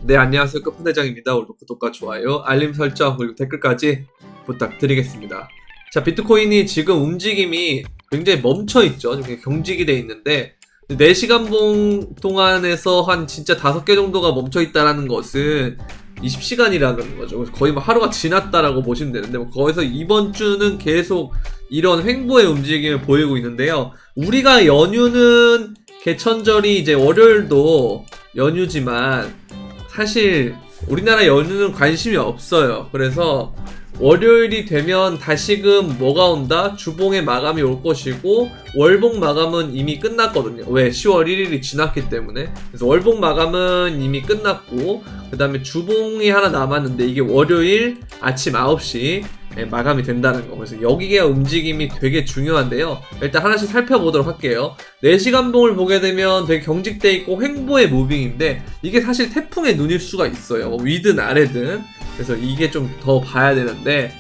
네, 안녕하세요. 끝판대장입니다. 오늘도 구독과 좋아요, 알림 설정, 그리고 댓글까지 부탁드리겠습니다. 자, 비트코인이 지금 움직임이 굉장히 멈춰있죠. 경직이 돼 있는데 4시간 봉 동안에서 한 진짜 5개 정도가 멈춰있다라는 것은 20시간이라는 거죠. 거의 뭐 하루가 지났다라고 보시면 되는데 거기서 이번 주는 계속 이런 횡보의 움직임을 보이고 있는데요. 우리가 연휴는 개천절이 이제 월요일도 연휴지만 사실 우리나라 연휴는 관심이 없어요. 그래서 월요일이 되면 다시금 뭐가 온다? 주봉의 마감이 올 것이고 월봉 마감은 이미 끝났거든요. 왜? 10월 1일이 지났기 때문에. 그래서 월봉 마감은 이미 끝났고 그 다음에 주봉이 하나 남았는데 이게 월요일 아침 9시 마감이 된다는 거. 그래서 여기가 움직임이 되게 중요한데요. 일단 하나씩 살펴보도록 할게요. 4시간 봉을 보게 되면 되게 경직돼 있고 횡보의 무빙인데 이게 사실 태풍의 눈일 수가 있어요. 위든 아래든. 그래서 이게 좀 더 봐야 되는데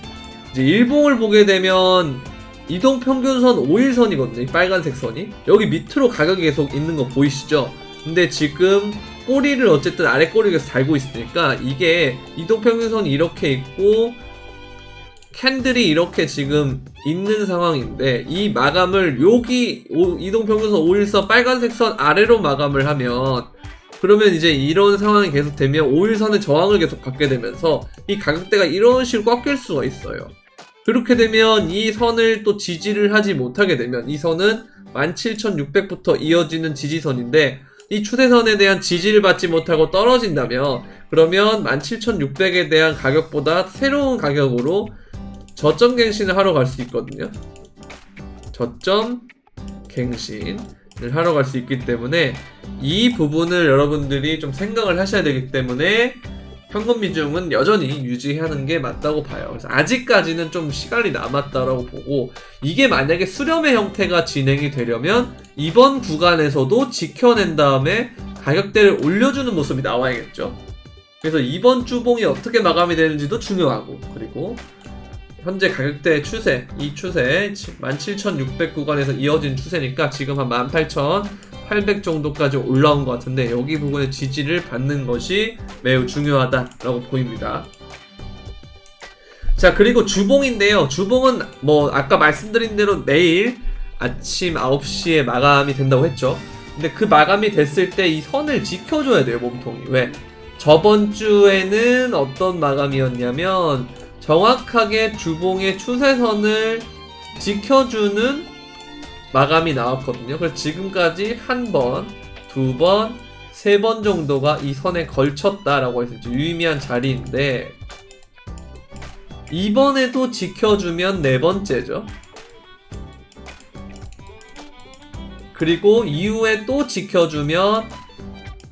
이제 일봉을 보게 되면 이동평균선 5일선이거든요. 이 빨간색 선이. 여기 밑으로 가격이 계속 있는 거 보이시죠? 근데 지금 꼬리를 어쨌든 아래 꼬리를 계속 달고 있으니까 이게 이동평균선이 이렇게 있고 캔들이 이렇게 지금 있는 상황인데 이 마감을 여기 이동평균선 5일선 빨간색 선 아래로 마감을 하면 그러면 이제 이런 상황이 계속 되면 5일선의 저항을 계속 받게 되면서 이 가격대가 이런 식으로 꺾일 수가 있어요. 그렇게 되면 이 선을 또 지지를 하지 못하게 되면 이 선은 17,600부터 이어지는 지지선인데 이 추세선에 대한 지지를 받지 못하고 떨어진다면 그러면 17,600에 대한 가격보다 새로운 가격으로 저점 갱신을 하러 갈 수 있거든요. 저점 갱신을 하러 갈 수 있기 때문에 이 부분을 여러분들이 좀 생각을 하셔야 되기 때문에 현금 비중은 여전히 유지하는 게 맞다고 봐요. 그래서 아직까지는 좀 시간이 남았다라고 보고 이게 만약에 수렴의 형태가 진행이 되려면 이번 구간에서도 지켜낸 다음에 가격대를 올려주는 모습이 나와야겠죠. 그래서 이번 주봉이 어떻게 마감이 되는지도 중요하고 그리고 현재 가격대의 추세, 이 추세 17,600 구간에서 이어진 추세니까 지금 한 18,800 정도까지 올라온 것 같은데 여기 부분에 지지를 받는 것이 매우 중요하다라고 보입니다. 자, 그리고 주봉인데요. 주봉은 뭐 아까 말씀드린 대로 내일 아침 9시에 마감이 된다고 했죠. 근데 그 마감이 됐을 때 이 선을 지켜줘야 돼요, 몸통이. 왜? 저번 주에는 어떤 마감이었냐면 정확하게 주봉의 추세선을 지켜주는 마감이 나왔거든요. 그래서 지금까지 한 번, 두 번, 세 번 정도가 이 선에 걸쳤다라고 해서 유의미한 자리인데 이번에도 지켜주면 네 번째죠. 그리고 이후에 또 지켜주면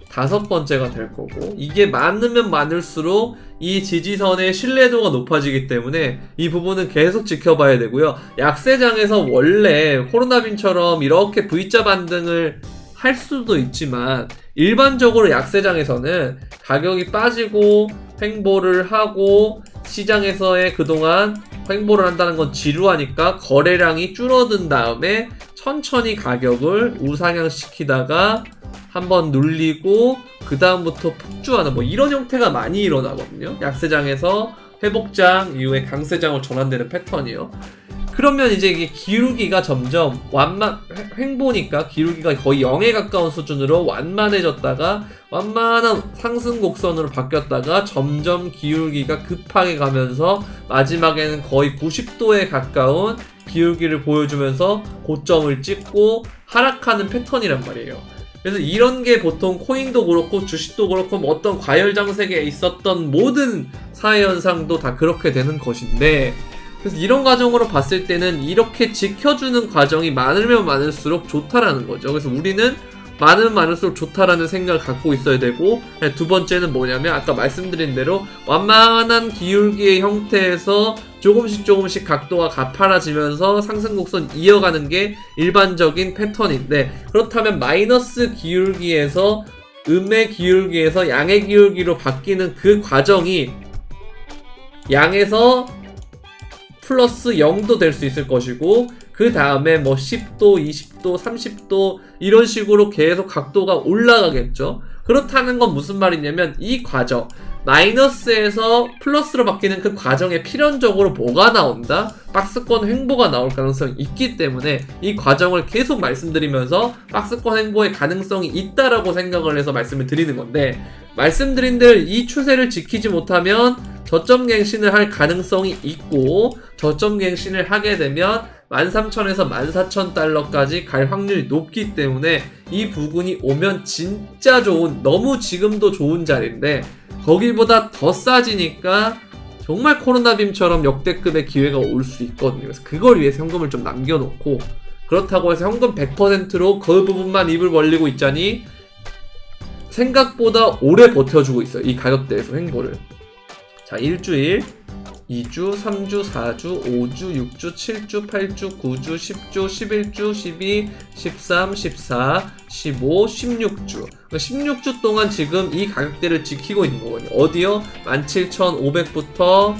5번째가 될 거고 이게 많으면 많을수록 이 지지선의 신뢰도가 높아지기 때문에 이 부분은 계속 지켜봐야 되고요. 약세장에서 원래 코로나빈처럼 이렇게 V자 반등을 할 수도 있지만 일반적으로 약세장에서는 가격이 빠지고 횡보를 하고 시장에서의 그동안 횡보를 한다는 건 지루하니까 거래량이 줄어든 다음에 천천히 가격을 우상향시키다가 한번 눌리고 그 다음부터 폭주하는 뭐 이런 형태가 많이 일어나거든요. 약세장에서 회복장 이후에 강세장으로 전환되는 패턴이요. 그러면 이제 이게 기울기가 점점 횡보니까 기울기가 거의 0에 가까운 수준으로 완만해졌다가 완만한 상승 곡선으로 바뀌었다가 점점 기울기가 급하게 가면서 마지막에는 거의 90도에 가까운 기울기를 보여주면서 고점을 찍고 하락하는 패턴이란 말이에요. 그래서 이런 게 보통 코인도 그렇고 주식도 그렇고 뭐 어떤 과열장세계에 있었던 모든 사회현상도 다 그렇게 되는 것인데 그래서 이런 과정으로 봤을 때는 이렇게 지켜주는 과정이 많으면 많을수록 좋다라는 거죠. 그래서 우리는 많으면 많을수록 좋다라는 생각을 갖고 있어야 되고 두 번째는 뭐냐면 아까 말씀드린 대로 완만한 기울기의 형태에서 조금씩 각도가 가파라지면서 상승곡선 이어가는 게 일반적인 패턴인데 그렇다면 마이너스 기울기에서 음의 기울기에서 양의 기울기로 바뀌는 그 과정이 양에서 플러스 0도 될 수 있을 것이고 그 다음에 뭐 10도, 20도, 30도 이런 식으로 계속 각도가 올라가겠죠. 그렇다는 건 무슨 말이냐면 이 과정, 마이너스에서 플러스로 바뀌는 그 과정에 필연적으로 뭐가 나온다? 박스권 횡보가 나올 가능성이 있기 때문에 이 과정을 계속 말씀드리면서 박스권 횡보의 가능성이 있다라고 생각을 해서 말씀을 드리는 건데, 말씀드린 대로 이 추세를 지키지 못하면 저점 갱신을 할 가능성이 있고, 저점 갱신을 하게 되면 13,000에서 14,000달러까지 갈 확률이 높기 때문에 이 부근이 오면 진짜 좋은, 너무 지금도 좋은 자리인데 거기보다 더 싸지니까 정말 코로나빔처럼 역대급의 기회가 올 수 있거든요. 그래서 그걸 위해서 현금을 좀 남겨놓고, 그렇다고 해서 현금 100%로 그 부분만 입을 벌리고 있자니 생각보다 오래 버텨주고 있어요. 이 가격대에서 횡보를. 자, 1주일, 2주, 3주, 4주, 5주, 6주, 7주, 8주, 9주, 10주, 11주, 12, 13, 14, 15, 16주. 16주 동안 지금 이 가격대를 지키고 있는 거거든요. 어디요? 17,500부터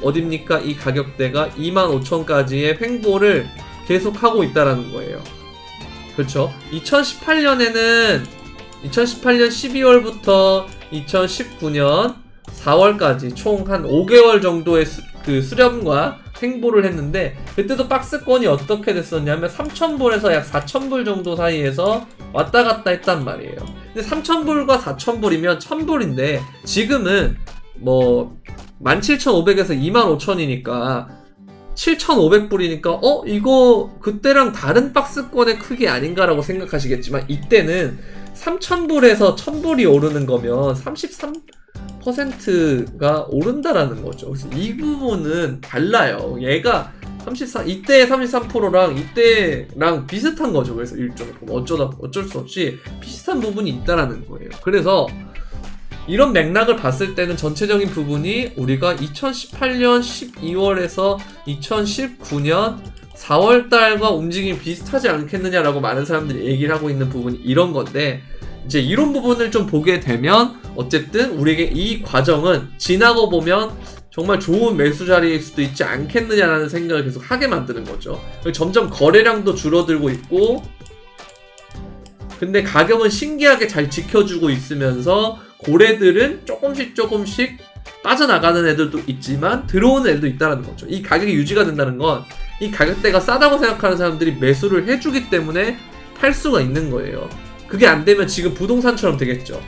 어딥니까? 이 가격대가 25,000까지의 횡보를 계속하고 있다라는 거예요. 그렇죠? 2018년 12월부터 2019년 4월까지 총 한 5개월 정도의 수렴과 횡보를 했는데, 그때도 박스권이 어떻게 됐었냐면 3,000불에서 약 4,000불 정도 사이에서 왔다 갔다 했단 말이에요. 근데 3,000불과 4,000불이면 1,000불인데 지금은 뭐 17,500에서 25,000이니까 7,500불이니까 이거 그때랑 다른 박스권의 크기 아닌가라고 생각하시겠지만, 이때는 3,000불에서 1,000불이 오르는 거면 33%가 오른다라는 거죠. 그래서 이 부분은 달라요. 얘가 33, 이때의 33%랑 이때랑 비슷한 거죠. 그래서 일종의 어쩔 수 없이 비슷한 부분이 있다라는 거예요. 그래서 이런 맥락을 봤을 때는 전체적인 부분이 우리가 2018년 12월에서 2019년 4월달과 움직임이 비슷하지 않겠느냐라고 많은 사람들이 얘기를 하고 있는 부분이 이런 건데, 이제 이런 부분을 좀 보게 되면 어쨌든 우리에게 이 과정은 지나고 보면 정말 좋은 매수 자리일 수도 있지 않겠느냐라는 생각을 계속 하게 만드는 거죠. 점점 거래량도 줄어들고 있고, 근데 가격은 신기하게 잘 지켜주고 있으면서 고래들은 조금씩 빠져나가는 애들도 있지만 들어오는 애들도 있다는 거죠. 이 가격이 유지가 된다는 건 이 가격대가 싸다고 생각하는 사람들이 매수를 해주기 때문에 팔 수가 있는 거예요. 그게 안 되면 지금 부동산처럼 되겠죠.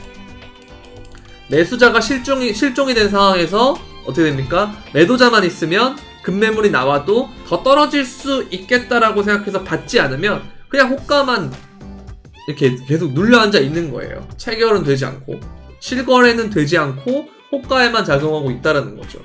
매수자가 실종이 된 상황에서 어떻게 됩니까? 매도자만 있으면 급매물이 나와도 더 떨어질 수 있겠다라고 생각해서 받지 않으면 그냥 호가만 이렇게 계속 눌려앉아 있는 거예요. 체결은 되지 않고, 실거래는 되지 않고 호가에만 작용하고 있다라는 거죠.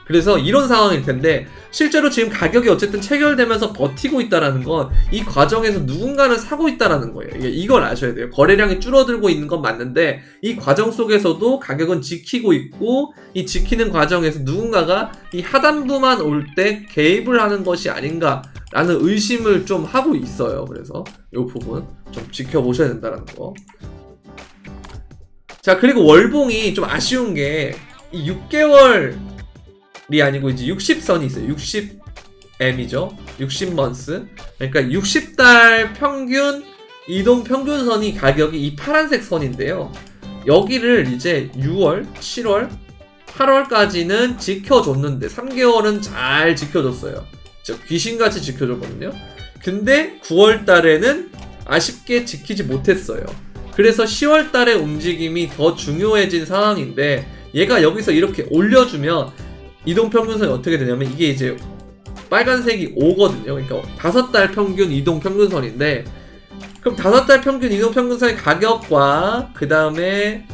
그래서 이런 상황일 텐데, 실제로 지금 가격이 어쨌든 체결되면서 버티고 있다라는 건 이 과정에서 누군가는 사고 있다라는 거예요. 이걸 아셔야 돼요. 거래량이 줄어들고 있는 건 맞는데 이 과정 속에서도 가격은 지키고 있고, 이 지키는 과정에서 누군가가 이 하단부만 올 때 개입을 하는 것이 아닌가라는 의심을 좀 하고 있어요. 그래서 이 부분 좀 지켜보셔야 된다는 거. 자, 그리고 월봉이 좀 아쉬운 게 이 6개월이 아니고 이제 60선이 있어요. 60M이죠. 60months. 그러니까 60달 평균 이동 평균선이 가격이 이 파란색 선인데요. 여기를 이제 6월, 7월, 8월까지는 지켜줬는데 3개월은 잘 지켜줬어요. 진짜 귀신같이 지켜줬거든요. 근데 9월 달에는 아쉽게 지키지 못했어요. 그래서 10월 달의 움직임이 더 중요해진 상황인데, 얘가 여기서 이렇게 올려주면 이동평균선이 어떻게 되냐면 이게 이제 빨간색이 5거든요. 그러니까 5달 평균 이동평균선인데, 그럼 5달 평균 이동평균선의 가격과 그 다음에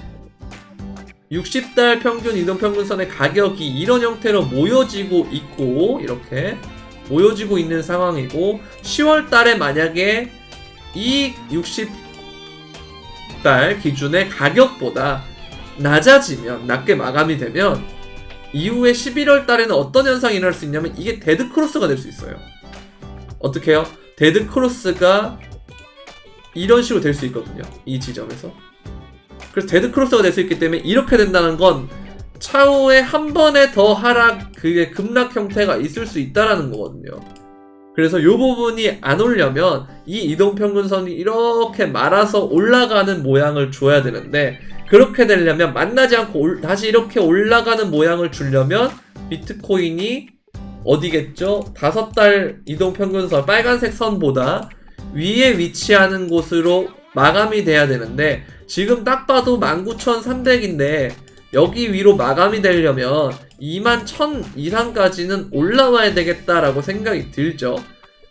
60달 평균 이동평균선의 가격이 이런 형태로 모여지고 있고, 이렇게 모여지고 있는 상황이고, 10월 달에 만약에 이 60달 기준의 가격보다 낮게 마감이 되면 이후에 11월 달에는 어떤 현상이 일어날 수 있냐면 이게 데드크로스가 될 수 있어요. 어떻게 해요? 데드크로스가 이런 식으로 될 수 있거든요. 이 지점에서. 그래서 데드크로스가 될 수 있기 때문에 이렇게 된다는 건 차후에 한 번에 더 하락, 그게 급락 형태가 있을 수 있다라는 거거든요. 그래서 이 부분이 안 오려면 이 이동평균선이 이렇게 말아서 올라가는 모양을 줘야 되는데, 그렇게 되려면 만나지 않고 다시 이렇게 올라가는 모양을 주려면 비트코인이 어디겠죠? 5달 이동평균선 빨간색 선보다 위에 위치하는 곳으로 마감이 돼야 되는데, 지금 딱 봐도 19,300인데 여기 위로 마감이 되려면 21,000 이상까지는 올라와야 되겠다라고 생각이 들죠.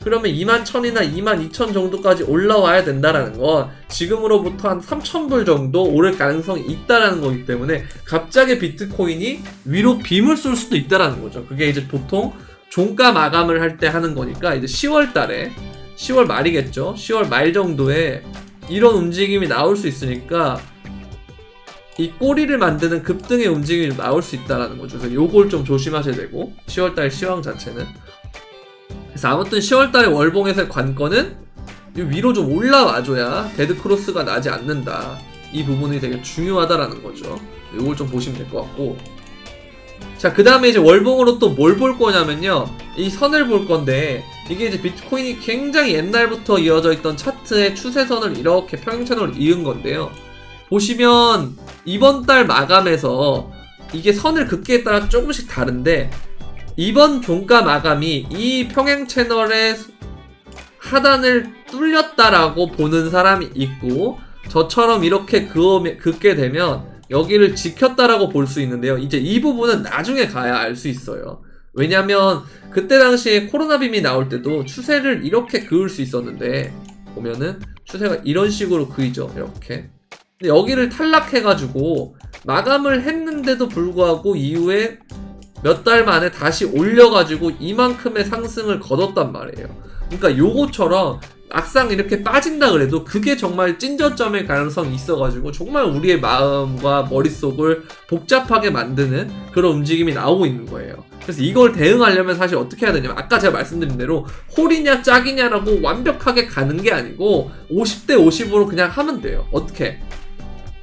그러면 21,000이나 22,000 정도까지 올라와야 된다라는 건 지금으로부터 한 3,000불 정도 오를 가능성이 있다라는 거기 때문에 갑자기 비트코인이 위로 빔을 쏠 수도 있다라는 거죠. 그게 이제 보통 종가 마감을 할 때 하는 거니까 이제 10월 달에 10월 말이겠죠. 10월 말 정도에 이런 움직임이 나올 수 있으니까 이 꼬리를 만드는 급등의 움직임이 나올 수 있다라는 거죠. 그래서 요걸 좀 조심하셔야 되고, 10월달 시황 자체는. 그래서 아무튼 10월달에 월봉에서의 관건은 위로 좀 올라와줘야 데드크로스가 나지 않는다. 이 부분이 되게 중요하다라는 거죠. 요걸 좀 보시면 될 것 같고. 자, 그 다음에 이제 월봉으로 또 뭘 볼 거냐면요, 이 선을 볼 건데, 이게 이제 비트코인이 굉장히 옛날부터 이어져 있던 차트의 추세선을 이렇게 평행채널로 이은 건데요. 보시면 이번 달 마감에서 이게 선을 긋기에 따라 조금씩 다른데, 이번 종가 마감이 이 평행 채널의 하단을 뚫렸다라고 보는 사람이 있고, 저처럼 이렇게 긋게 되면 여기를 지켰다라고 볼 수 있는데요. 이제 이 부분은 나중에 가야 알 수 있어요. 왜냐면 그때 당시에 코로나 빔이 나올 때도 추세를 이렇게 그을 수 있었는데, 보면은 추세가 이런 식으로 그이죠. 이렇게. 근데 여기를 탈락해가지고 마감을 했는데도 불구하고 이후에 몇 달 만에 다시 올려가지고 이만큼의 상승을 거뒀단 말이에요. 그러니까 요거처럼 막상 이렇게 빠진다 그래도 그게 정말 찐저점일 가능성이 있어가지고 정말 우리의 마음과 머릿속을 복잡하게 만드는 그런 움직임이 나오고 있는 거예요. 그래서 이걸 대응하려면 사실 어떻게 해야 되냐면, 아까 제가 말씀드린 대로 홀이냐 짝이냐라고 완벽하게 가는 게 아니고 50대 50으로 그냥 하면 돼요. 어떻게?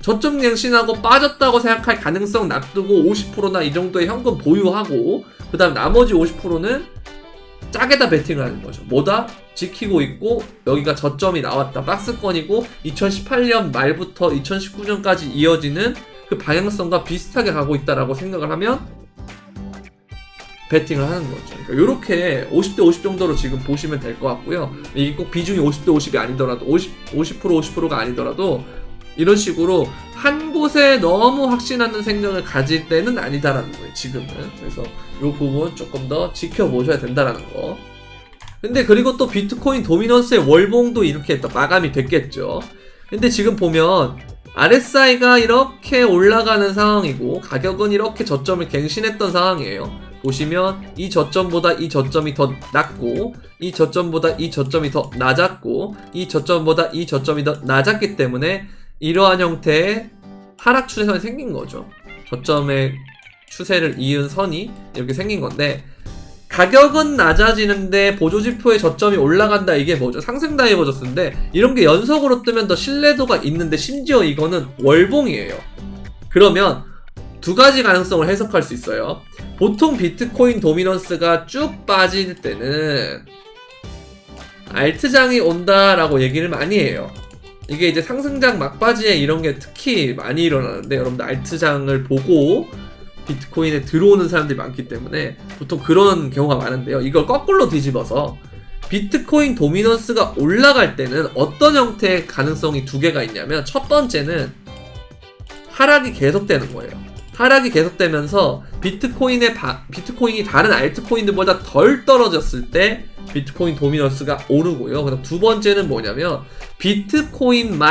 저점 갱신하고 빠졌다고 생각할 가능성 놔두고 50%나 이 정도의 현금 보유하고, 그 다음 나머지 50%는 짝에다 베팅을 하는 거죠. 뭐다? 지키고 있고 여기가 저점이 나왔다. 박스권이고 2018년 말부터 2019년까지 이어지는 그 방향성과 비슷하게 가고 있다라고 생각을 하면 베팅을 하는 거죠. 그러니까 이렇게 50대 50 정도로 지금 보시면 될 것 같고요. 이게 꼭 비중이 50대 50이 아니더라도 50%가 아니더라도 이런 식으로 한 곳에 너무 확신하는 생각을 가질 때는 아니다라는 거예요, 지금은. 그래서 이 부분 조금 더 지켜보셔야 된다라는 거. 근데 그리고 또 비트코인 도미넌스의 월봉도 이렇게 또 마감이 됐겠죠. 근데 지금 보면 RSI가 이렇게 올라가는 상황이고 가격은 이렇게 저점을 갱신했던 상황이에요. 보시면 이 저점보다 이 저점이 더 낮고, 이 저점보다 이 저점이 더 낮았고, 이 저점보다 이 저점이 더 낮았기 때문에 이러한 형태의 하락 추세선이 생긴 거죠. 저점의 추세를 이은 선이 이렇게 생긴 건데, 가격은 낮아지는데 보조지표의 저점이 올라간다. 이게 뭐죠? 상승 다이버전스인데 이런 게 연속으로 뜨면 더 신뢰도가 있는데, 심지어 이거는 월봉이에요. 그러면 두 가지 가능성을 해석할 수 있어요. 보통 비트코인 도미넌스가 쭉 빠질 때는 알트장이 온다라고 얘기를 많이 해요. 이게 이제 상승장 막바지에 이런 게 특히 많이 일어나는데, 여러분들 알트장을 보고 비트코인에 들어오는 사람들이 많기 때문에 보통 그런 경우가 많은데요. 이걸 거꾸로 뒤집어서 비트코인 도미넌스가 올라갈 때는 어떤 형태의 가능성이 두 개가 있냐면, 첫 번째는 하락이 계속되는 거예요. 하락이 계속되면서 비트코인이 다른 알트코인들보다 덜 떨어졌을 때 비트코인 도미넌스가 오르고요. 그다음 두 번째는 뭐냐면, 비트코인을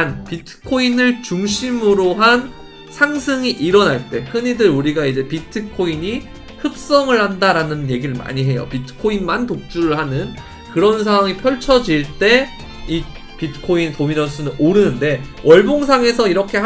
중심으로 한 상승이 일어날 때, 흔히들 우리가 이제 비트코인이 흡성을 한다라는 얘기를 많이 해요. 비트코인만 독주를 하는 그런 상황이 펼쳐질 때 이 비트코인 도미넌스는 오르는데, 월봉상에서 이렇게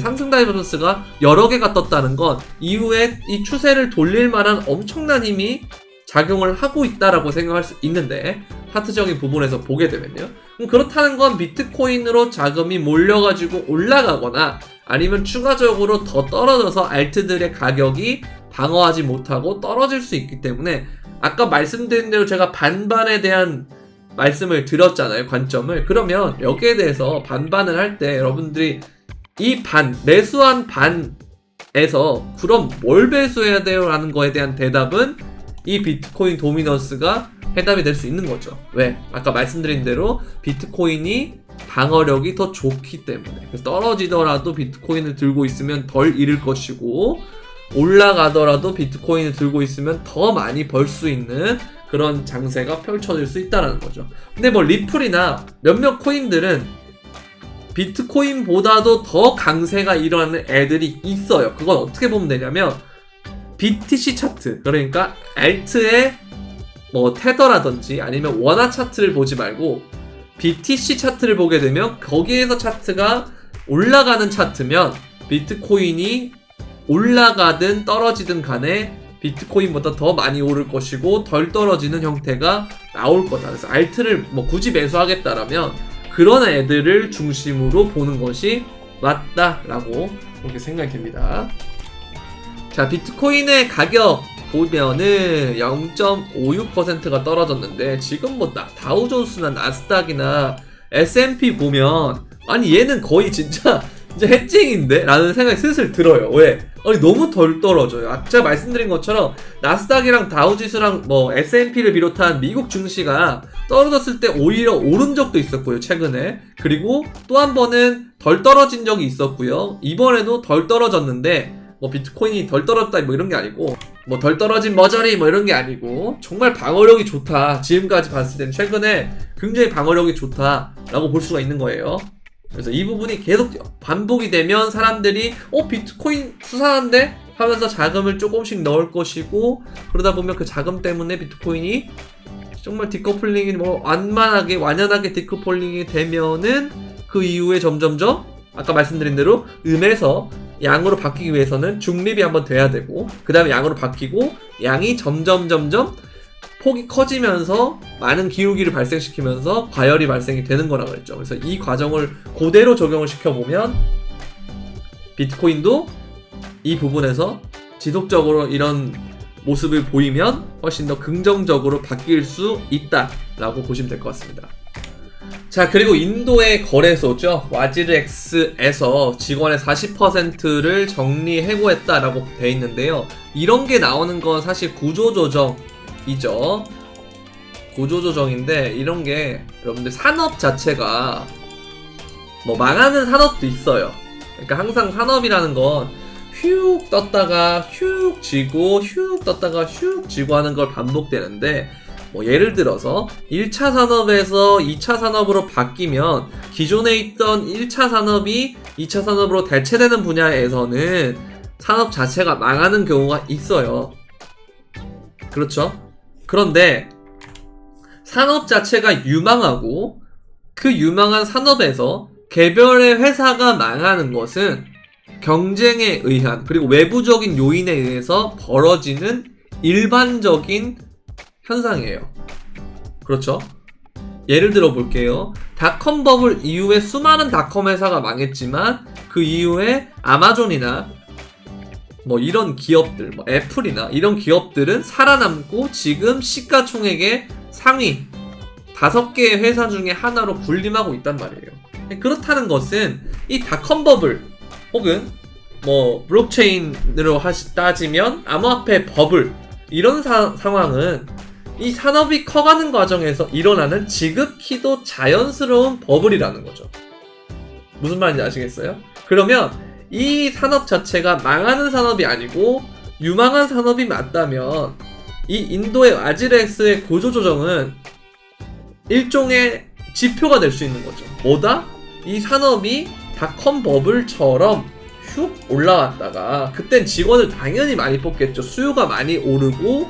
상승 다이버전스가 여러 개가 떴다는 건 이후에 이 추세를 돌릴 만한 엄청난 힘이 작용을 하고 있다라고 생각할 수 있는데, 차트적인 부분에서 보게 되면요. 그렇다는 건 비트코인으로 자금이 몰려가지고 올라가거나 아니면 추가적으로 더 떨어져서 알트들의 가격이 방어하지 못하고 떨어질 수 있기 때문에 아까 말씀드린 대로 제가 반반에 대한 말씀을 드렸잖아요. 관점을. 그러면 여기에 대해서 반반을 할 때 여러분들이 이 매수한 반에서 그럼 뭘 배수해야 돼요? 라는 거에 대한 대답은 이 비트코인 도미넌스가 해답이 될 수 있는 거죠. 왜? 아까 말씀드린 대로 비트코인이 방어력이 더 좋기 때문에. 그래서 떨어지더라도 비트코인을 들고 있으면 덜 잃을 것이고, 올라가더라도 비트코인을 들고 있으면 더 많이 벌 수 있는 그런 장세가 펼쳐질 수 있다는 거죠. 근데 뭐 리플이나 몇몇 코인들은 비트코인보다도 더 강세가 일어나는 애들이 있어요. 그건 어떻게 보면 되냐면 BTC 차트, 그러니까 알트의 뭐 테더라든지 아니면 원화 차트를 보지 말고 BTC 차트를 보게 되면 거기에서 차트가 올라가는 차트면 비트코인이 올라가든 떨어지든 간에 비트코인보다 더 많이 오를 것이고 덜 떨어지는 형태가 나올 거다. 그래서 알트를 뭐 굳이 매수하겠다라면 그런 애들을 중심으로 보는 것이 맞다라고 그렇게 생각이 됩니다. 자, 비트코인의 가격 보면은 0.56%가 떨어졌는데 지금 뭐 다우존스나 나스닥이나 S&P 보면 아니 얘는 거의 진짜 해찡인데? 라는 생각이 슬슬 들어요. 왜? 아니 너무 덜 떨어져요. 제가 말씀드린 것처럼 나스닥이랑 다우지수랑 뭐 S&P를 비롯한 미국 증시가 떨어졌을 때 오히려 오른 적도 있었고요, 최근에. 그리고 또 한 번은 덜 떨어진 적이 있었고요. 이번에도 덜 떨어졌는데 뭐 비트코인이 덜 떨어졌다 뭐 이런 게 아니고 뭐 덜 떨어진 머저리 뭐 이런 게 아니고 정말 방어력이 좋다. 지금까지 봤을 땐 최근에 굉장히 방어력이 좋다라고 볼 수가 있는 거예요. 그래서 이 부분이 계속 반복이 되면 사람들이 비트코인 수상한데? 하면서 자금을 조금씩 넣을 것이고, 그러다 보면 그 자금 때문에 비트코인이 정말 디커플링이 뭐 완연하게 디커플링이 되면은 그 이후에 점점점 아까 말씀드린 대로 음에서 양으로 바뀌기 위해서는 중립이 한번 돼야 되고, 그 다음에 양으로 바뀌고 양이 점점 폭이 커지면서 많은 기울기를 발생시키면서 과열이 발생이 되는 거라고 했죠. 그래서 이 과정을 그대로 적용을 시켜보면 비트코인도 이 부분에서 지속적으로 이런 모습을 보이면 훨씬 더 긍정적으로 바뀔 수 있다라고 보시면 될 것 같습니다. 자, 그리고 인도의 거래소죠. 와지르엑스에서 직원의 40%를 정리해고했다라고 돼 있는데요. 이런 게 나오는 건 사실 구조조정이죠. 구조조정인데 이런 게 여러분들 산업 자체가 뭐 망하는 산업도 있어요. 그러니까 항상 산업이라는 건 휙 떴다가 휙 지고 휙 떴다가 휙 지고 하는 걸 반복되는데, 뭐 예를 들어서 1차 산업에서 2차 산업으로 바뀌면 기존에 있던 1차 산업이 2차 산업으로 대체되는 분야에서는 산업 자체가 망하는 경우가 있어요. 그렇죠? 그런데 산업 자체가 유망하고 그 유망한 산업에서 개별의 회사가 망하는 것은 경쟁에 의한, 그리고 외부적인 요인에 의해서 벌어지는 일반적인 현상이에요. 그렇죠? 예를 들어 볼게요. 닷컴 버블 이후에 수많은 닷컴 회사가 망했지만 그 이후에 아마존이나 뭐 이런 기업들, 뭐 애플이나 이런 기업들은 살아남고 지금 시가총액의 상위 5개의 회사 중에 하나로 군림하고 있단 말이에요. 그렇다는 것은 이 닷컴 버블 혹은 뭐 블록체인으로 따지면 암호화폐 버블, 이런 상황은 이 산업이 커가는 과정에서 일어나는 지극히도 자연스러운 버블이라는 거죠. 무슨 말인지 아시겠어요? 그러면 이 산업 자체가 망하는 산업이 아니고 유망한 산업이 맞다면 이 인도의 와지르엑스의 구조조정은 일종의 지표가 될 수 있는 거죠. 뭐다? 이 산업이 닷컴 버블처럼 슉 올라왔다가 그땐 직원을 당연히 많이 뽑겠죠. 수요가 많이 오르고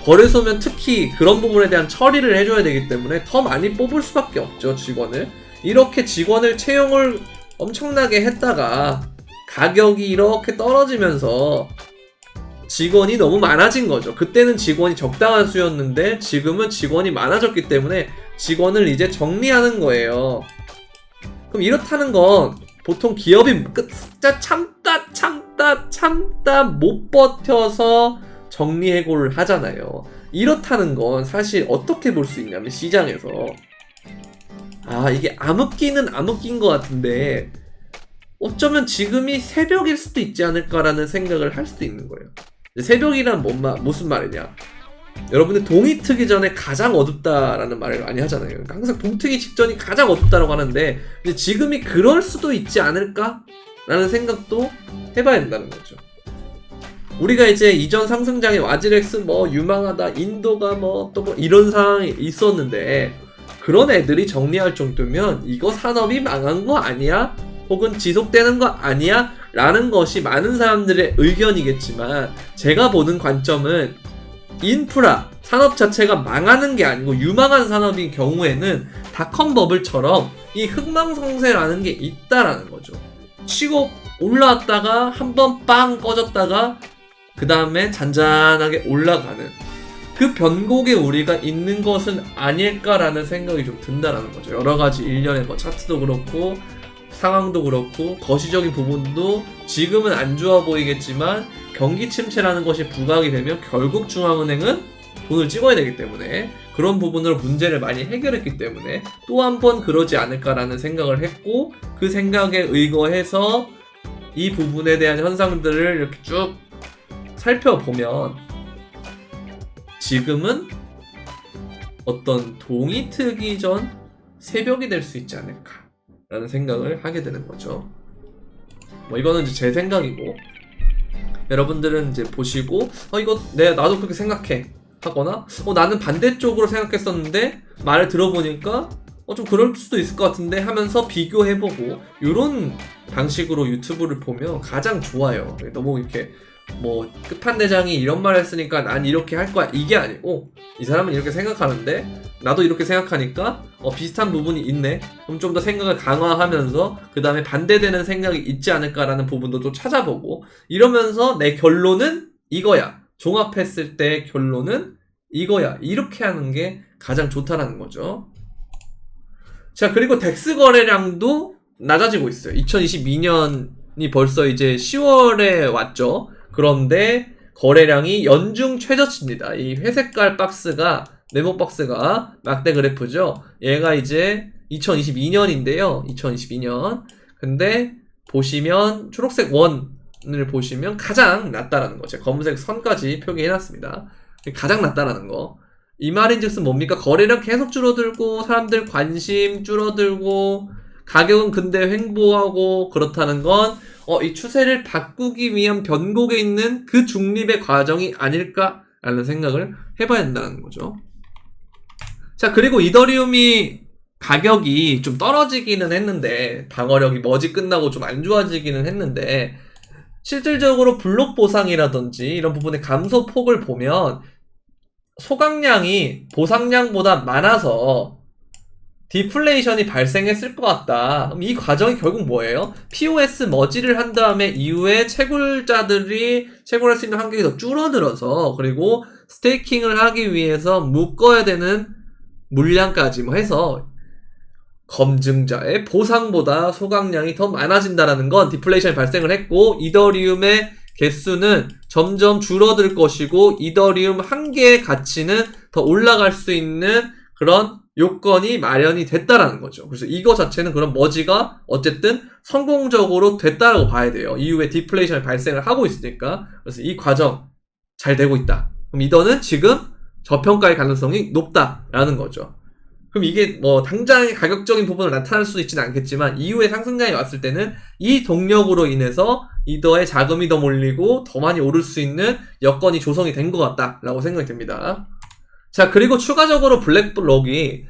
거래소면 특히 그런 부분에 대한 처리를 해줘야 되기 때문에 더 많이 뽑을 수밖에 없죠, 직원을. 이렇게 직원을 채용을 엄청나게 했다가 가격이 이렇게 떨어지면서 직원이 너무 많아진 거죠. 그때는 직원이 적당한 수였는데 지금은 직원이 많아졌기 때문에 직원을 이제 정리하는 거예요. 그럼 이렇다는 건 보통 기업이 참다 못 버텨서 정리해고를 하잖아요. 이렇다는 건 사실 어떻게 볼 수 있냐면 시장에서 이게 암흑기는 암흑기인 것 같은데 어쩌면 지금이 새벽일 수도 있지 않을까라는 생각을 할 수도 있는 거예요. 새벽이란 무슨 말이냐? 여러분들 동이 트기 전에 가장 어둡다라는 말을 많이 하잖아요. 그러니까 항상 동 트기 직전이 가장 어둡다라고 하는데 근데 지금이 그럴 수도 있지 않을까라는 생각도 해봐야 된다는 거죠. 우리가 이제 이전 상승장에 와지렉스 유망하다, 인도가 또 이런 상황이 있었는데 그런 애들이 정리할 정도면 이거 산업이 망한 거 아니야? 혹은 지속되는 거 아니야? 라는 것이 많은 사람들의 의견이겠지만 제가 보는 관점은 인프라, 산업 자체가 망하는 게 아니고 유망한 산업인 경우에는 닷컴 버블처럼 이 흥망성쇠라는 게 있다라는 거죠. 치고 올라왔다가 한번 빵 꺼졌다가 그 다음에 잔잔하게 올라가는 그 변곡에 우리가 있는 것은 아닐까라는 생각이 좀 든다라는 거죠. 여러가지 일련의 차트도 그렇고 상황도 그렇고 거시적인 부분도 지금은 안 좋아 보이겠지만 경기 침체라는 것이 부각이 되면 결국 중앙은행은 돈을 찍어야 되기 때문에 그런 부분으로 문제를 많이 해결했기 때문에 또 한 번 그러지 않을까라는 생각을 했고 그 생각에 의거해서 이 부분에 대한 현상들을 이렇게 쭉 살펴보면 지금은 어떤 동이 트기 전 새벽이 될 수 있지 않을까라는 생각을 하게 되는 거죠. 이거는 이제 제 생각이고 여러분들은 이제 보시고 이거 나도 그렇게 생각해 하거나 나는 반대쪽으로 생각했었는데 말을 들어보니까 좀 그럴 수도 있을 것 같은데 하면서 비교해보고 이런 방식으로 유튜브를 보면 가장 좋아요. 너무 이렇게 끝판대장이 이런 말 했으니까 난 이렇게 할 거야 이게 아니고 이 사람은 이렇게 생각하는데 나도 이렇게 생각하니까 비슷한 부분이 있네 그럼 좀 더 생각을 강화하면서 그 다음에 반대되는 생각이 있지 않을까라는 부분도 또 찾아보고 이러면서 내 결론은 이거야 종합했을 때 결론은 이거야 이렇게 하는 게 가장 좋다라는 거죠. 자, 그리고 덱스 거래량도 낮아지고 있어요. 2022년이 벌써 이제 10월에 왔죠. 그런데 거래량이 연중 최저치입니다. 이 회색깔 박스가 네모 박스가 막대 그래프죠. 얘가 이제 2022년인데요. 2022년. 근데 보시면 초록색 원을 보시면 가장 낮다라는 거. 제가 검은색 선까지 표기해놨습니다. 가장 낮다라는 거. 이 말인즉슨 뭡니까? 거래량 계속 줄어들고 사람들 관심 줄어들고 가격은 근데 횡보하고 그렇다는 건 이 추세를 바꾸기 위한 변곡에 있는 그 중립의 과정이 아닐까라는 생각을 해봐야 된다는 거죠. 자, 그리고 이더리움이 가격이 좀 떨어지기는 했는데 방어력이 머지 끝나고 좀 안 좋아지기는 했는데 실질적으로 블록 보상이라든지 이런 부분의 감소 폭을 보면 소각량이 보상량보다 많아서 디플레이션이 발생했을 것 같다. 그럼 이 과정이 결국 뭐예요? POS 머지를 한 다음에 이후에 채굴자들이 채굴할 수 있는 환경이 더 줄어들어서 그리고 스테이킹을 하기 위해서 묶어야 되는 물량까지 해서 검증자의 보상보다 소각량이 더 많아진다는 건 디플레이션이 발생을 했고 이더리움의 개수는 점점 줄어들 것이고 이더리움 한 개의 가치는 더 올라갈 수 있는 그런 요건이 마련이 됐다라는 거죠. 그래서 이거 자체는 그런 머지가 어쨌든 성공적으로 됐다라고 봐야 돼요. 이후에 디플레이션이 발생을 하고 있으니까. 그래서 이 과정 잘 되고 있다. 그럼 이더는 지금 저평가의 가능성이 높다라는 거죠. 그럼 이게 당장의 가격적인 부분을 나타날 수 있지는 않겠지만 이후에 상승장이 왔을 때는 이 동력으로 인해서 이더의 자금이 더 몰리고 더 많이 오를 수 있는 여건이 조성이 된 것 같다라고 생각이 듭니다. 자, 그리고 추가적으로 블랙록이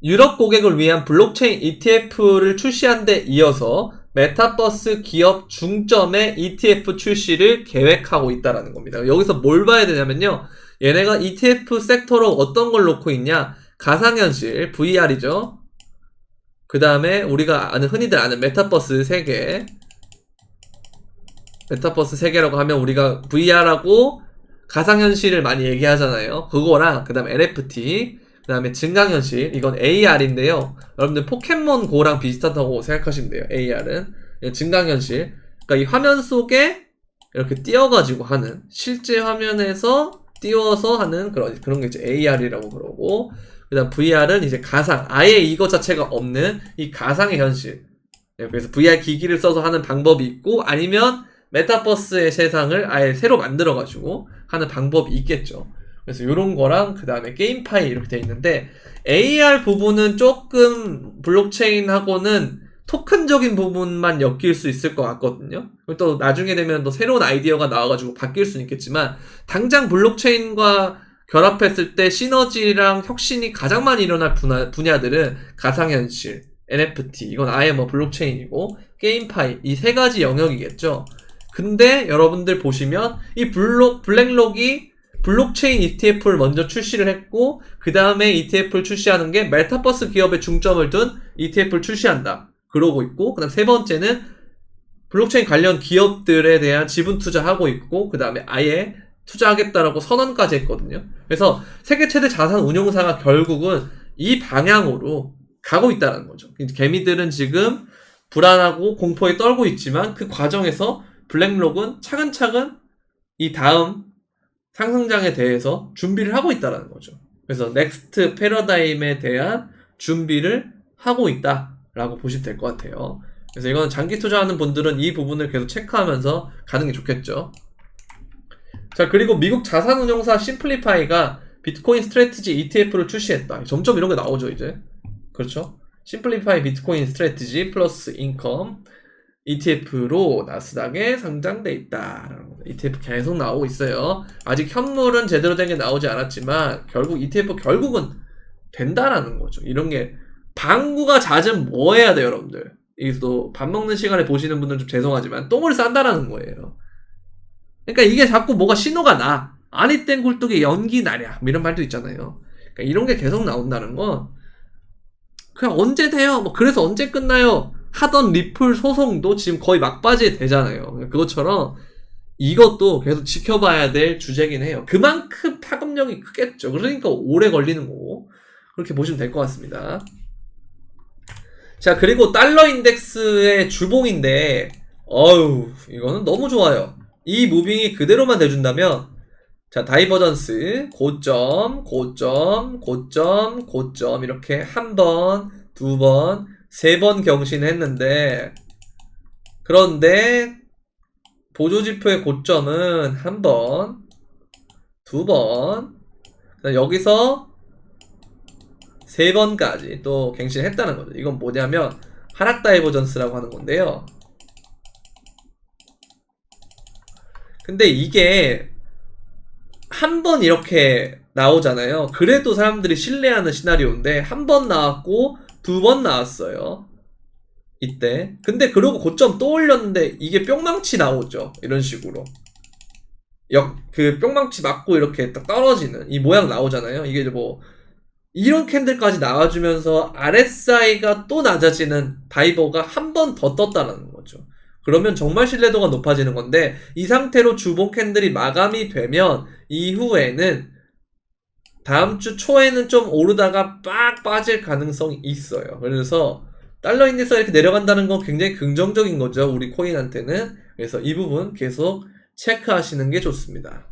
유럽 고객을 위한 블록체인 ETF를 출시한 데 이어서 메타버스 기업 중점의 ETF 출시를 계획하고 있다는 겁니다. 여기서 뭘 봐야 되냐면요. 얘네가 ETF 섹터로 어떤 걸 놓고 있냐. 가상현실, VR이죠. 그 다음에 우리가 흔히들 아는 메타버스 세계. 메타버스 세계라고 하면 우리가 VR하고 가상현실을 많이 얘기하잖아요. 그거랑 그 다음에 NFT, 그 다음에 증강현실, 이건 AR인데요. 여러분들 포켓몬고랑 비슷하다고 생각하시면 돼요. AR은 증강현실. 그러니까 이 화면 속에 이렇게 띄어가지고 하는 실제 화면에서 띄워서 하는 그런 게 이제 AR이라고 그러고, 그다음 VR은 이제 가상, 아예 이것 자체가 없는 이 가상의 현실. 그래서 VR 기기를 써서 하는 방법이 있고, 아니면 메타버스의 세상을 아예 새로 만들어가지고 하는 방법이 있겠죠. 그래서 요런 거랑 그 다음에 게임파이 이렇게 돼 있는데, AR 부분은 조금 블록체인하고는 토큰적인 부분만 엮일 수 있을 것 같거든요. 또 나중에 되면 또 새로운 아이디어가 나와가지고 바뀔 수는 있겠지만, 당장 블록체인과 결합했을 때 시너지랑 혁신이 가장 많이 일어날 분야들은 가상현실, NFT, 이건 아예 뭐 블록체인이고, 게임파이, 이 세 가지 영역이겠죠. 근데 여러분들 보시면 이 블랙록이 블록체인 ETF를 먼저 출시를 했고, 그 다음에 ETF를 출시하는 게 메타버스 기업에 중점을 둔 ETF를 출시한다. 그러고 있고, 그 다음 세 번째는 블록체인 관련 기업들에 대한 지분 투자하고 있고, 그 다음에 아예 투자하겠다라고 선언까지 했거든요. 그래서 세계 최대 자산 운용사가 결국은 이 방향으로 가고 있다는 거죠. 개미들은 지금 불안하고 공포에 떨고 있지만 그 과정에서 블랙록은 차근차근 이 다음 상승장에 대해서 준비를 하고 있다는 거죠. 그래서 넥스트 패러다임에 대한 준비를 하고 있다라고 보시면 될 것 같아요. 그래서 이건 장기 투자하는 분들은 이 부분을 계속 체크하면서 가는 게 좋겠죠. 자, 그리고 미국 자산운용사 심플리파이가 비트코인 스트래티지 ETF를 출시했다. 점점 이런 게 나오죠, 이제. 그렇죠? 심플리파이 비트코인 스트래티지 플러스 인컴 ETF로 나스닥에 상장돼 있다. ETF 계속 나오고 있어요. 아직 현물은 제대로 된 게 나오지 않았지만 결국 ETF 결국은 된다라는 거죠. 이런 게 방구가 잦으면 뭐 해야 돼요, 여러분들? 이게 또 밥 먹는 시간에 보시는 분들은 좀 죄송하지만 똥을 싼다라는 거예요. 그러니까 이게 자꾸 뭐가 신호가 나. 아니 땐 굴뚝에 연기 나랴. 이런 말도 있잖아요. 그러니까 이런 게 계속 나온다는 건 그냥 언제 돼요? 뭐 그래서 언제 끝나요? 하던 리플 소송도 지금 거의 막바지에 되잖아요. 그것처럼 이것도 계속 지켜봐야 될 주제긴 해요. 그만큼 파급력이 크겠죠. 그러니까 오래 걸리는 거고. 그렇게 보시면 될 것 같습니다. 자, 그리고 달러 인덱스의 주봉인데 이거는 너무 좋아요. 이 무빙이 그대로만 돼준다면, 자, 다이버전스 고점, 고점, 고점, 고점 이렇게 한 번, 두 번, 세 번 경신했는데, 그런데 보조지표의 고점은 한 번, 두 번, 여기서 세 번까지 또 갱신했다는 거죠. 이건 뭐냐면 하락 다이버전스라고 하는 건데요. 근데 이게 한 번 이렇게 나오잖아요. 그래도 사람들이 신뢰하는 시나리오인데 한 번 나왔고 두 번 나왔어요. 이때. 근데 그러고 고점 또 올렸는데 이게 뿅망치 나오죠. 이런 식으로. 그 뿅망치 맞고 이렇게 딱 떨어지는 이 모양 나오잖아요. 이게 뭐 이런 캔들까지 나와주면서 RSI가 또 낮아지는 다이버가 한 번 더 떴다는 거죠. 그러면 정말 신뢰도가 높아지는 건데, 이 상태로 주봉 캔들이 마감이 되면 이후에는 다음 주 초에는 좀 오르다가 빡 빠질 가능성이 있어요. 그래서 달러 인덱스가 이렇게 내려간다는 건 굉장히 긍정적인 거죠, 우리 코인한테는. 그래서 이 부분 계속 체크하시는 게 좋습니다.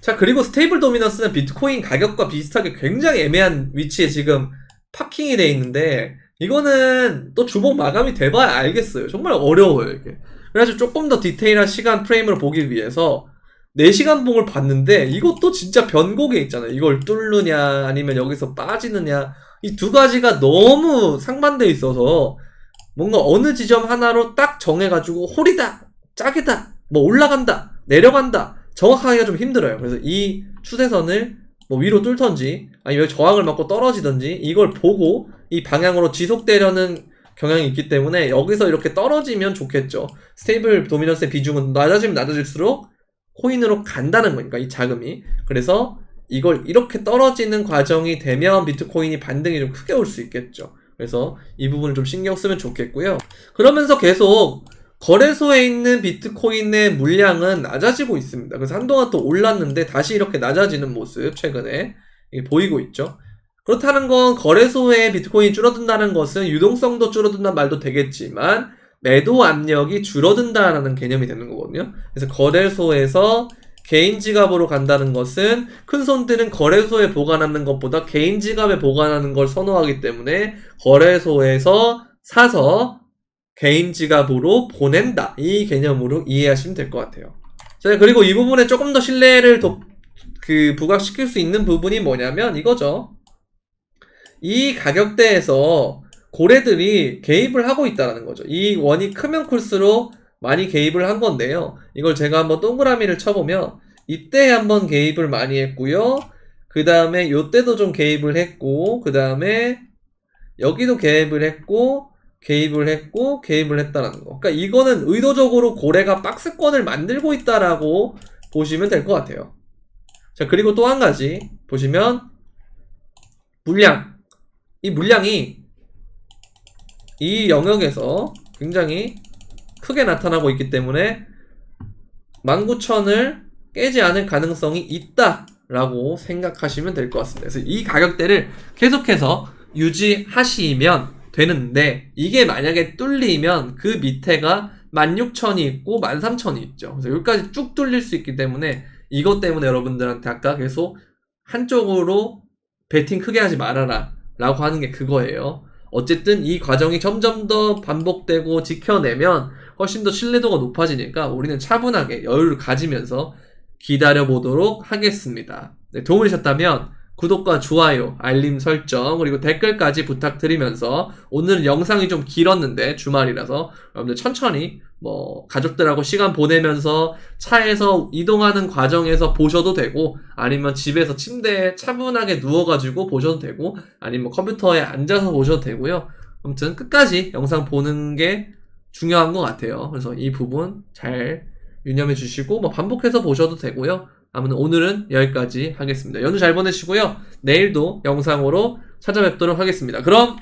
자, 그리고 스테이블 도미넌스는 비트코인 가격과 비슷하게 굉장히 애매한 위치에 지금 파킹이 돼 있는데, 이거는 또 주봉 마감이 돼봐야 알겠어요. 정말 어려워요, 이게. 그래서 조금 더 디테일한 시간 프레임을 보기 위해서 4시간 봉을 봤는데, 이것도 진짜 변곡에 있잖아요. 이걸 뚫느냐 아니면 여기서 빠지느냐, 이 두 가지가 너무 상반돼 있어서 뭔가 어느 지점 하나로 딱 정해가지고 홀이다, 짝이다, 뭐 올라간다, 내려간다 정확하기가 좀 힘들어요. 그래서 이 추세선을 뭐 위로 뚫던지 아니면 저항을 맞고 떨어지던지 이걸 보고 이 방향으로 지속되려는 경향이 있기 때문에 여기서 이렇게 떨어지면 좋겠죠. 스테이블 도미넌스의 비중은 낮아지면 낮아질수록 코인으로 간다는 거니까, 이 자금이. 그래서 이걸 이렇게 떨어지는 과정이 되면 비트코인이 반등이 좀 크게 올 수 있겠죠. 그래서 이 부분을 좀 신경 쓰면 좋겠고요. 그러면서 계속 거래소에 있는 비트코인의 물량은 낮아지고 있습니다. 그래서 한동안 또 올랐는데 다시 이렇게 낮아지는 모습 최근에 보이고 있죠. 그렇다는 건 거래소에 비트코인이 줄어든다는 것은 유동성도 줄어든다는 말도 되겠지만 매도 압력이 줄어든다라는 개념이 되는 거거든요. 그래서 거래소에서 개인 지갑으로 간다는 것은 큰 손들은 거래소에 보관하는 것보다 개인 지갑에 보관하는 걸 선호하기 때문에 거래소에서 사서 개인 지갑으로 보낸다. 이 개념으로 이해하시면 될 것 같아요. 자, 그리고 이 부분에 조금 더 신뢰를 부각시킬 수 있는 부분이 뭐냐면 이거죠. 이 가격대에서 고래들이 개입을 하고 있다는 거죠. 이 원이 크면 클수록 많이 개입을 한 건데요. 이걸 제가 한번 동그라미를 쳐보면 이때 한번 개입을 많이 했고요. 그 다음에 요때도 좀 개입을 했고, 그 다음에 여기도 개입을 했고, 개입을 했다라는 거. 그러니까 이거는 의도적으로 고래가 박스권을 만들고 있다라고 보시면 될 것 같아요. 자, 그리고 또 한 가지 보시면 물량. 이 물량이 이 영역에서 굉장히 크게 나타나고 있기 때문에 19,000을 깨지 않을 가능성이 있다라고 생각하시면 될 것 같습니다. 그래서 이 가격대를 계속해서 유지하시면 되는데 이게 만약에 뚫리면 그 밑에가 16,000이 있고 13,000이 있죠. 그래서 여기까지 쭉 뚫릴 수 있기 때문에 이것 때문에 여러분들한테 아까 계속 한쪽으로 베팅 크게 하지 말아라 라고 하는 게 그거예요. 어쨌든 이 과정이 점점 더 반복되고 지켜내면 훨씬 더 신뢰도가 높아지니까 우리는 차분하게 여유를 가지면서 기다려보도록 하겠습니다. 네, 도움이 되셨다면 구독과 좋아요, 알림 설정, 그리고 댓글까지 부탁드리면서 오늘은 영상이 좀 길었는데 주말이라서 여러분들 천천히 가족들하고 시간 보내면서 차에서 이동하는 과정에서 보셔도 되고 아니면 집에서 침대에 차분하게 누워가지고 보셔도 되고 아니면 컴퓨터에 앉아서 보셔도 되고요. 아무튼 끝까지 영상 보는 게 중요한 것 같아요. 그래서 이 부분 잘 유념해 주시고 반복해서 보셔도 되고요. 아무튼 오늘은 여기까지 하겠습니다. 연휴 잘 보내시고요. 내일도 영상으로 찾아뵙도록 하겠습니다. 그럼